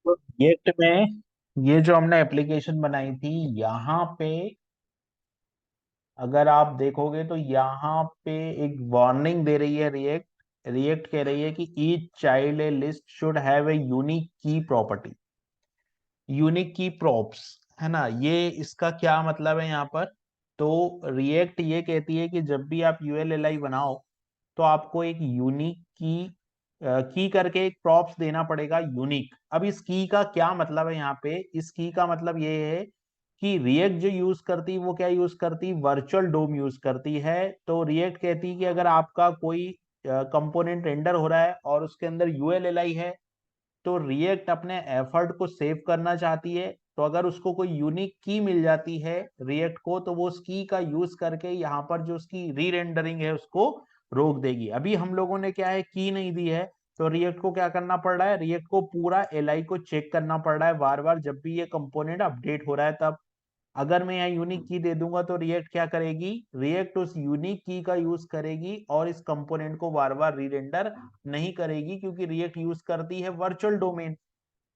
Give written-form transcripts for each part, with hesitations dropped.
तो रिएक्ट में ये जो हमने एप्लीकेशन बनाई थी, यहाँ पे अगर आप देखोगे तो यहाँ पे एक वार्निंग दे रही है रिएक्ट। रिएक्ट कह रही है कि each child list should have a unique की प्रॉपर्टी, यूनिक की प्रॉप्स, है ना। ये इसका क्या मतलब है यहाँ पर? तो रिएक्ट ये कहती है कि जब भी आप यूएलएलआई बनाओ तो आपको एक यूनिक की करके एक प्रॉप्स देना पड़ेगा, यूनिक। अब इस की का क्या मतलब है यहाँ पे? इस की का मतलब ये है कि रिएक्ट जो यूज करती वो क्या यूज करती, वर्चुअल डोम यूज करती है। तो रिएक्ट कहती है कि अगर आपका कोई कंपोनेंट रेंडर हो रहा है और उसके अंदर यूएलएलआई है, तो रिएक्ट अपने एफर्ट को सेव करना चाहती है। तो अगर उसको कोई यूनिक की मिल जाती है रिएक्ट को, तो वो उस की का यूज करके यहाँ पर जो उसकी री रेंडरिंग है उसको रोक देगी। अभी हम लोगों ने क्या है, की नहीं दी है, तो रिएक्ट को क्या करना पड़ रहा है, रिएक्ट को पूरा एलआई को चेक करना पड़ रहा है बार बार जब भी ये कंपोनेंट अपडेट हो रहा है तब। अगर मैं यहाँ यूनिक की दे दूंगा तो रिएक्ट क्या करेगी, रिएक्ट उस यूनिक की का यूज करेगी और इस कंपोनेंट को बार बार रीरेंडर नहीं करेगी, क्योंकि रिएक्ट यूज करती है वर्चुअल डोमेन।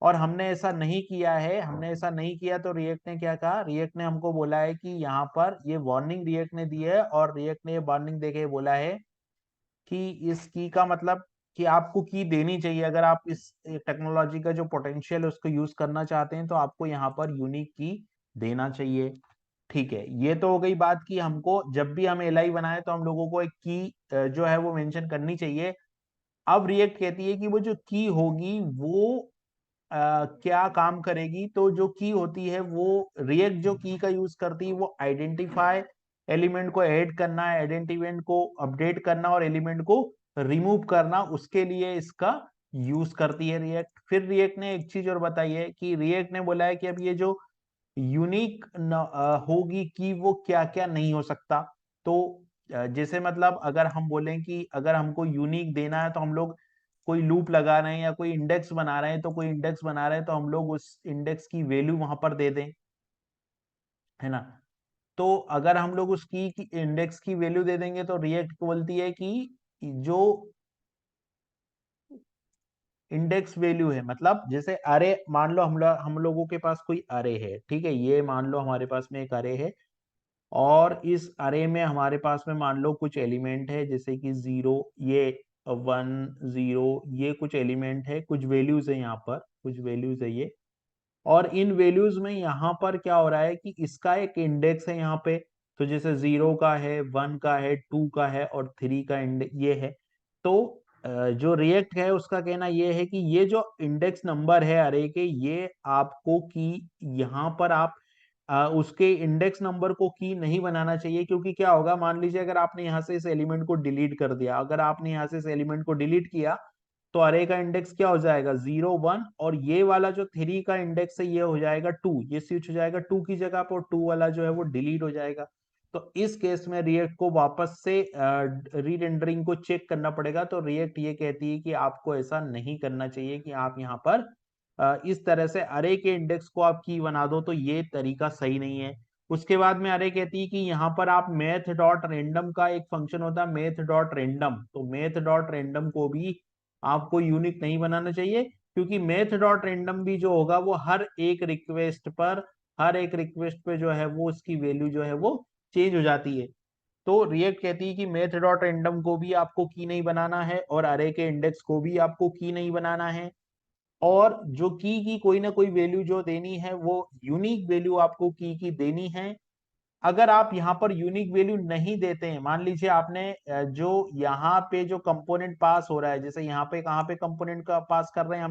और हमने ऐसा नहीं किया है, हमने ऐसा नहीं किया। तो रिएक्ट ने क्या कहा, रिएक्ट ने हमको बोला है कि यहाँ पर ये वार्निंग रिएक्ट ने दी है, और रिएक्ट ने ये वार्निंग देके बोला है कि इस की का मतलब कि आपको की देनी चाहिए। अगर आप इस टेक्नोलॉजी का जो पोटेंशियल है उसको यूज करना चाहते हैं तो आपको यहाँ पर यूनिक की देना चाहिए। ठीक है, ये तो हो गई बात कि हमको जब भी हम एलआई बनाए तो हम लोगों को एक की जो है वो मेंशन करनी चाहिए। अब रिएक्ट कहती है कि वो जो की होगी वो क्या काम करेगी। तो जो की होती है वो, रिएक्ट जो की का यूज करती है वो आइडेंटिफाई एलिमेंट को ऐड करना, आइडेंटिफाइंट को अपडेट करना और एलिमेंट को रिमूव करना, उसके लिए इसका यूज करती है रिएक्ट। फिर रिएक्ट ने एक चीज और बताई है कि रिएक्ट ने बोला है कि अब ये जो यूनिक होगी कि वो क्या क्या नहीं हो सकता। तो जैसे मतलब अगर हम बोलें कि अगर हमको यूनिक देना है तो हम लोग कोई लूप लगा रहे हैं या कोई इंडेक्स बना रहे हैं, तो कोई इंडेक्स बना रहे हैं तो हम लोग उस इंडेक्स की वैल्यू वहां पर दे दें, है ना। तो अगर हम लोग उस की इंडेक्स की वैल्यू दे देंगे तो रिएक्ट बोलती है कि जो इंडेक्स वैल्यू है, मतलब जैसे अरे मान लो हम लोगों के पास कोई अरे है, ठीक है, ये मान लो हमारे पास में एक अरे है, और इस अरे में हमारे पास में मान लो कुछ एलिमेंट है जैसे कि 0, ये 1 0, ये कुछ एलिमेंट है, कुछ वैल्यूज है यहाँ पर, कुछ वैल्यूज है ये। और इन वैल्यूज में यहाँ पर क्या हो रहा है कि इसका एक इंडेक्स है यहाँ पे। तो जैसे 0 का है, 1 का है, 2 का है और 3 का ये है। तो जो रिएक्ट है उसका कहना ये है कि ये जो इंडेक्स नंबर है अरे के, ये आपको की यहाँ पर आप उसके इंडेक्स नंबर को की नहीं बनाना चाहिए। क्योंकि क्या होगा, मान लीजिए अगर आपने यहाँ से इस एलिमेंट को डिलीट कर दिया, अगर आपने यहाँ से इस एलिमेंट को डिलीट किया तो अरे का इंडेक्स क्या हो जाएगा, 0 1, और ये वाला जो 3 का इंडेक्स है ये हो जाएगा 2, ये स्विच हो जाएगा 2 की जगह पर, 2 वाला जो है वो डिलीट हो जाएगा। तो इस केस में रिएक्ट को वापस से रीरेंडरिंग को चेक करना पड़ेगा। तो रिएक्ट ये कहती है कि आपको ऐसा नहीं करना चाहिए कि आप यहाँ पर इस तरह से अरे के इंडेक्स को आप की बना दो, तो ये तरीका सही नहीं है। उसके बाद में अरे कहती है कि यहाँ पर आप मैथ डॉट रेंडम का एक फंक्शन होता है मैथ डॉट रेंडम, तो मैथ डॉट रेंडम को भी आपको यूनिक नहीं बनाना चाहिए, क्योंकि मैथ डॉट रेंडम भी जो होगा वो हर एक रिक्वेस्ट पे जो है वो उसकी वैल्यू जो है वो चेंज हो जाती है। तो रिएक्ट कहती है कि मैथ डॉट रेंडम को भी आपको की नहीं बनाना है और अरे के इंडेक्स को भी आपको की नहीं बनाना है। और जो की कोई ना कोई वैल्यू जो देनी है वो यूनिक वैल्यू आपको की देनी है। अगर आप यहाँ पर यूनिक वैल्यू नहीं देते हैं, मान लीजिए आपने जो यहाँ पे जो कंपोनेंट पास हो रहा है, जैसे यहाँ पे कहाँ पे कंपोनेंट का पास कर रहे हैं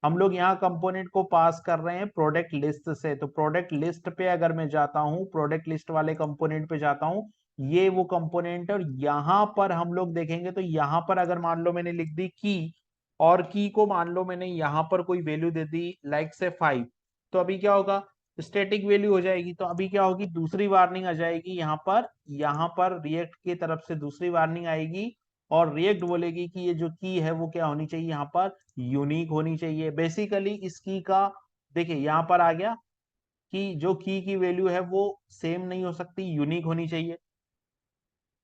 हम लोग यहाँ कंपोनेंट को पास कर रहे हैं प्रोडक्ट लिस्ट से। तो प्रोडक्ट लिस्ट पे अगर मैं जाता हूँ, प्रोडक्ट लिस्ट वाले कंपोनेंट पे जाता हूँ, ये वो कंपोनेंट है, और यहाँ पर हम लोग देखेंगे तो यहाँ पर अगर मान लो मैंने लिख दी की, और की को मान लो मैंने यहाँ पर कोई वैल्यू दे दी लाइक से 5, तो अभी क्या होगा, स्टैटिक वैल्यू हो जाएगी। तो अभी क्या होगी, दूसरी वार्निंग आ जाएगी यहाँ पर रिएक्ट की तरफ से दूसरी वार्निंग आएगी, और रिएक्ट बोलेगी कि ये जो की है वो क्या होनी चाहिए, यहाँ पर यूनिक होनी चाहिए। बेसिकली इस की का, देखिए यहाँ पर आ गया कि जो की वैल्यू है वो सेम नहीं हो सकती, यूनिक होनी चाहिए।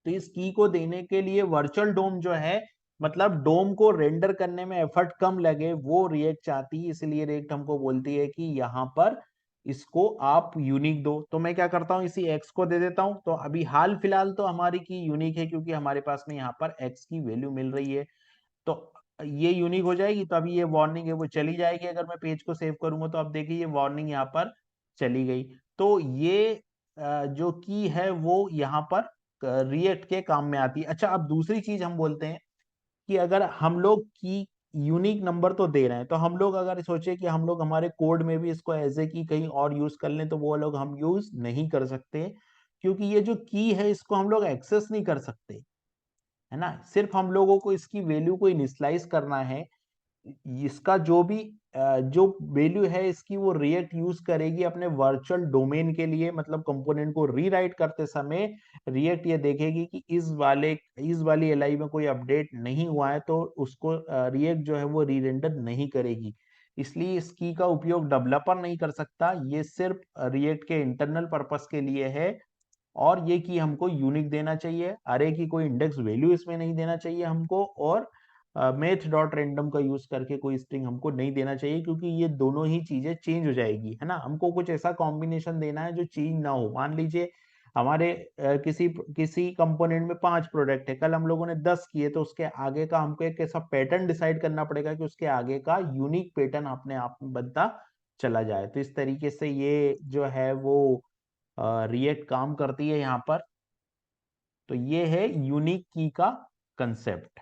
तो इस की को देने के लिए वर्चुअल डोम जो है मतलब डोम को रेंडर करने में एफर्ट कम लगे, वो रिएक्ट चाहती है, इसलिए रिएक्ट हमको बोलती है कि यहाँ पर इसको आप यूनिक दो। तो मैं क्या करता हूँ, इसी एक्स को दे देता हूँ। तो अभी हाल फिलहाल तो हमारी की यूनिक है, क्योंकि हमारे पास में यहाँ पर एक्स की वैल्यू मिल रही है। तो ये यूनिक हो जाएगी, तो अभी ये वार्निंग है वो चली जाएगी। अगर मैं पेज को सेव करूंगा तो आप देखिए ये वार्निंग यहाँ पर चली गई। तो ये जो की है वो यहाँ पर रिएक्ट के काम में आती है। अच्छा, अब दूसरी चीज हम बोलते हैं कि अगर हम लोग की यूनिक नंबर तो दे रहे हैं, तो हम लोग अगर सोचे कि हम लोग हमारे कोड में भी इसको एज ए की कहीं और यूज कर लें, तो वो लोग हम यूज नहीं कर सकते, क्योंकि ये जो की है इसको हम लोग एक्सेस नहीं कर सकते, है ना। सिर्फ हम लोगों को इसकी वैल्यू को इनिशियलाइज करना है। इसका जो भी जो वैल्यू है इसकी, वो रिएक्ट यूज करेगी अपने वर्चुअल डोमेन के लिए। मतलब कंपोनेंट को रीराइट करते समय रिएक्ट ये देखेगी कि इस वाली एलआई में कोई अपडेट नहीं हुआ है, तो उसको रिएक्ट जो है वो रीरेंडर नहीं करेगी। इसलिए इस की का उपयोग डेवलपर नहीं कर सकता, ये सिर्फ रिएक्ट के इंटरनल पर्पस के लिए है। और ये की हमको यूनिक देना चाहिए, अरे की कोई इंडेक्स वैल्यू इसमें नहीं देना चाहिए हमको, और मैथ डॉट रेंडम का यूज करके कोई स्ट्रिंग हमको नहीं देना चाहिए, क्योंकि ये दोनों ही चीजें चेंज हो जाएगी, है ना। हमको कुछ ऐसा कॉम्बिनेशन देना है जो चेंज ना हो। मान लीजिए हमारे किसी किसी कंपोनेंट में 5 प्रोडक्ट है, कल हम लोगों ने 10 किए, तो उसके आगे का हमको एक ऐसा पैटर्न डिसाइड करना पड़ेगा कि उसके आगे का यूनिक पैटर्न अपने आप में बनता चला जाए। तो इस तरीके से ये जो है वो रिएक्ट काम करती है यहाँ पर। तो ये है यूनिक की का कंसेप्ट।